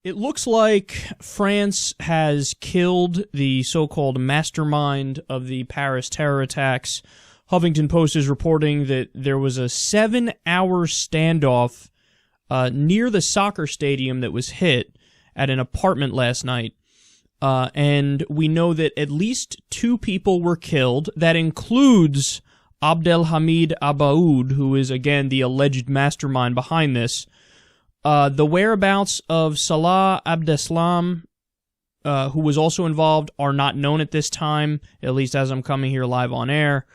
It looks like France has killed the so-called mastermind of the Paris terror attacks. Huffington Post is reporting that there was a 7-hour standoff near the soccer stadium that was hit at an apartment last night. And we know that at least 2 people were killed. That includes Abdelhamid Abaoud, who is, again, the alleged mastermind behind this. The whereabouts of Salah Abdeslam, who was also involved, are not known at this time, at least as I'm coming here live on air.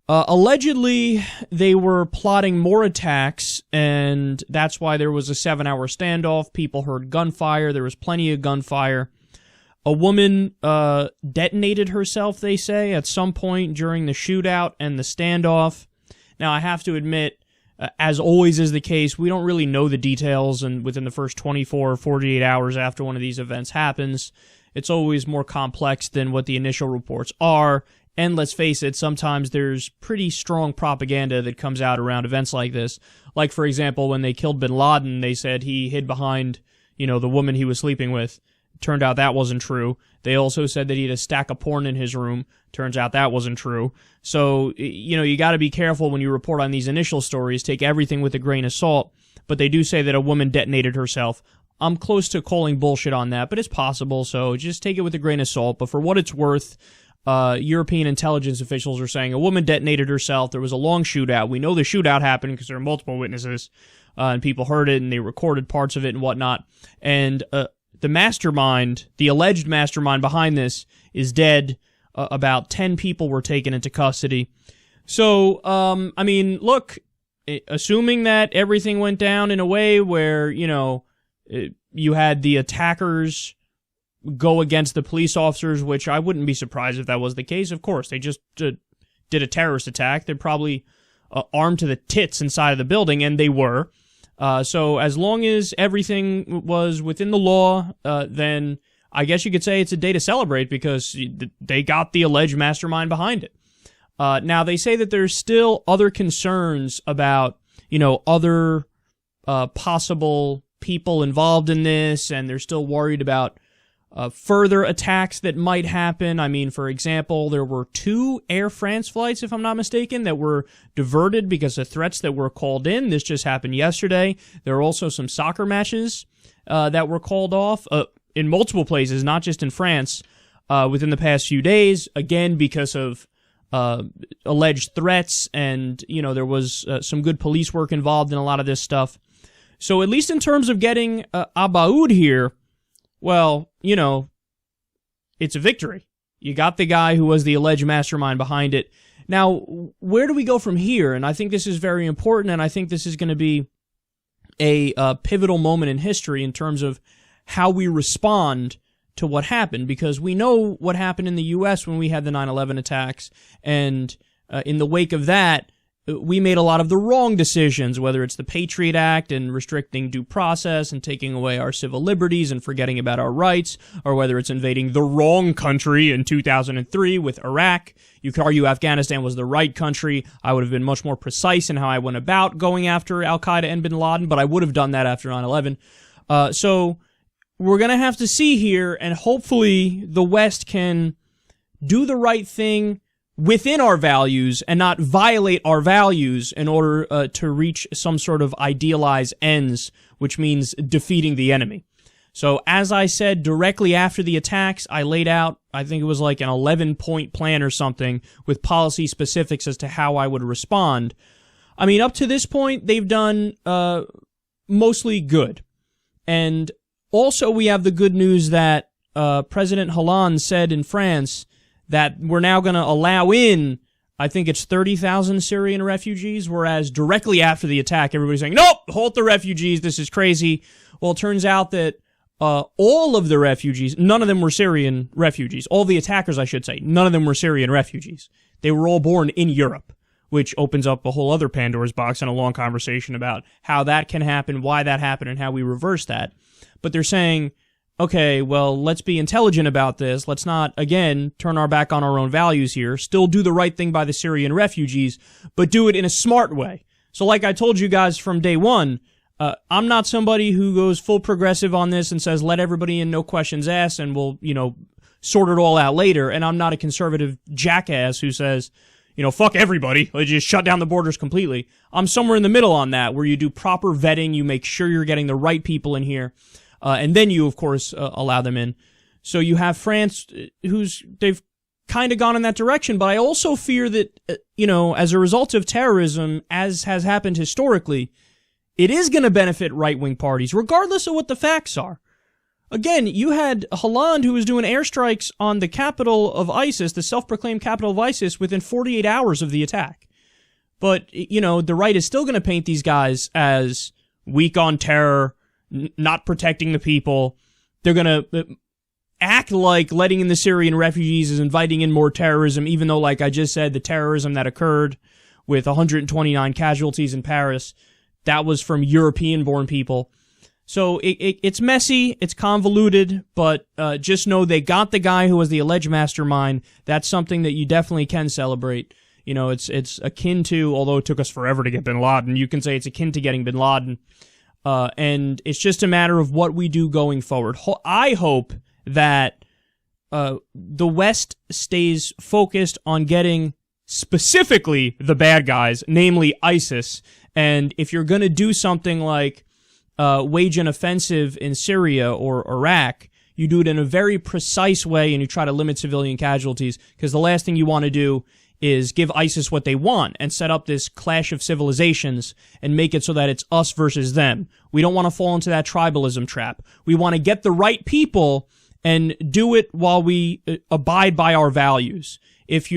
Allegedly, they were plotting more attacks, and that's why there was a 7-hour standoff. People heard gunfire. There was plenty of gunfire. A woman detonated herself, they say, at some point during the shootout and the standoff. Now, I have to admit, as always is the case, we don't really know the details, and within the first 24 or 48 hours after one of these events happens, it's always more complex than what the initial reports are. And let's face it, sometimes there's pretty strong propaganda that comes out around events like this. Like, for example, when they killed bin Laden, they said he hid behind, the woman he was sleeping with. Turned out that wasn't true. They also said that he had a stack of porn in his room. Turns out that wasn't true. So, you got to be careful when you report on these initial stories. Take everything with a grain of salt. But they do say that a woman detonated herself. I'm close to calling bullshit on that, but it's possible, so just take it with a grain of salt. But for what it's worth, European intelligence officials are saying a woman detonated herself. There was a long shootout. We know the shootout happened because there are multiple witnesses, and people heard it, and they recorded parts of it and whatnot. And the mastermind, the alleged mastermind behind this, is dead. About 10 people were taken into custody. So, look, assuming that everything went down in a way where, you had the attackers go against the police officers, which I wouldn't be surprised if that was the case. Of course, they just did a terrorist attack. They're probably armed to the tits inside of the building, and they were. So as long as everything was within the law, then I guess you could say it's a day to celebrate because they got the alleged mastermind behind it. Now, they say that there's still other concerns about, other possible people involved in this, and they're still worried about further attacks that might happen. I mean, for example, there were 2 Air France flights, if I'm not mistaken, that were diverted because of threats that were called in. This just happened yesterday. There are also some soccer matches that were called off in multiple places, not just in France, within the past few days, again, because of alleged threats, and, there was some good police work involved in a lot of this stuff. So at least in terms of getting Abaoud here, well, it's a victory. You got the guy who was the alleged mastermind behind it. Now, where do we go from here? And I think this is very important, and I think this is going to be a pivotal moment in history in terms of how we respond to what happened, because we know what happened in the U.S. when we had the 9/11 attacks, and in the wake of that, we made a lot of the wrong decisions, whether it's the Patriot Act and restricting due process and taking away our civil liberties and forgetting about our rights, or whether it's invading the wrong country in 2003 with Iraq. You could argue Afghanistan was the right country. I would have been much more precise in how I went about going after al-Qaeda and bin Laden, but I would have done that after 9/11. So we're going to have to see here, and hopefully the West can do the right thing within our values and not violate our values in order to reach some sort of idealized ends, which means defeating the enemy. So as I said directly after the attacks, I laid out, I think it was like an 11-point plan or something with policy specifics as to how I would respond. I mean, up to this point, they've done mostly good. And also we have the good news that President Hollande said in France that we're now going to allow in, I think it's 30,000 Syrian refugees, whereas directly after the attack, everybody's saying, nope, halt the refugees, this is crazy. Well, it turns out that all of the refugees, none of them were Syrian refugees. All the attackers, I should say, none of them were Syrian refugees. They were all born in Europe, which opens up a whole other Pandora's box and a long conversation about how that can happen, why that happened, and how we reverse that. But they're saying, okay, well, let's be intelligent about this. Let's not, again, turn our back on our own values here. Still do the right thing by the Syrian refugees, but do it in a smart way. So like I told you guys from day one, I'm not somebody who goes full progressive on this and says, let everybody in, no questions asked, and we'll, sort it all out later. And I'm not a conservative jackass who says, fuck everybody, let's just shut down the borders completely. I'm somewhere in the middle on that, where you do proper vetting, you make sure you're getting the right people in here, and then you, of course, allow them in. So you have France, they've kind of gone in that direction, but I also fear that, as a result of terrorism, as has happened historically, it is going to benefit right-wing parties, regardless of what the facts are. Again, you had Hollande, who was doing airstrikes on the capital of ISIS, the self-proclaimed capital of ISIS, within 48 hours of the attack. But, the right is still going to paint these guys as weak on terror, not protecting the people. They're going to act like letting in the Syrian refugees is inviting in more terrorism, even though, like I just said, the terrorism that occurred with 129 casualties in Paris, that was from European-born people. So it's messy, it's convoluted, but just know they got the guy who was the alleged mastermind. That's something that you definitely can celebrate. It's akin to, although it took us forever to get bin Laden, you can say it's akin to getting bin Laden. And it's just a matter of what we do going forward. I hope that the West stays focused on getting specifically the bad guys, namely ISIS. And if you're going to do something like wage an offensive in Syria or Iraq, you do it in a very precise way and you try to limit civilian casualties, because the last thing you want to do is give ISIS what they want and set up this clash of civilizations and make it so that it's us versus them. We don't want to fall into that tribalism trap. We want to get the right people and do it while we abide by our values. If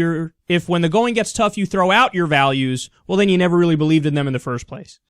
when the going gets tough, you throw out your values, well, then you never really believed in them in the first place.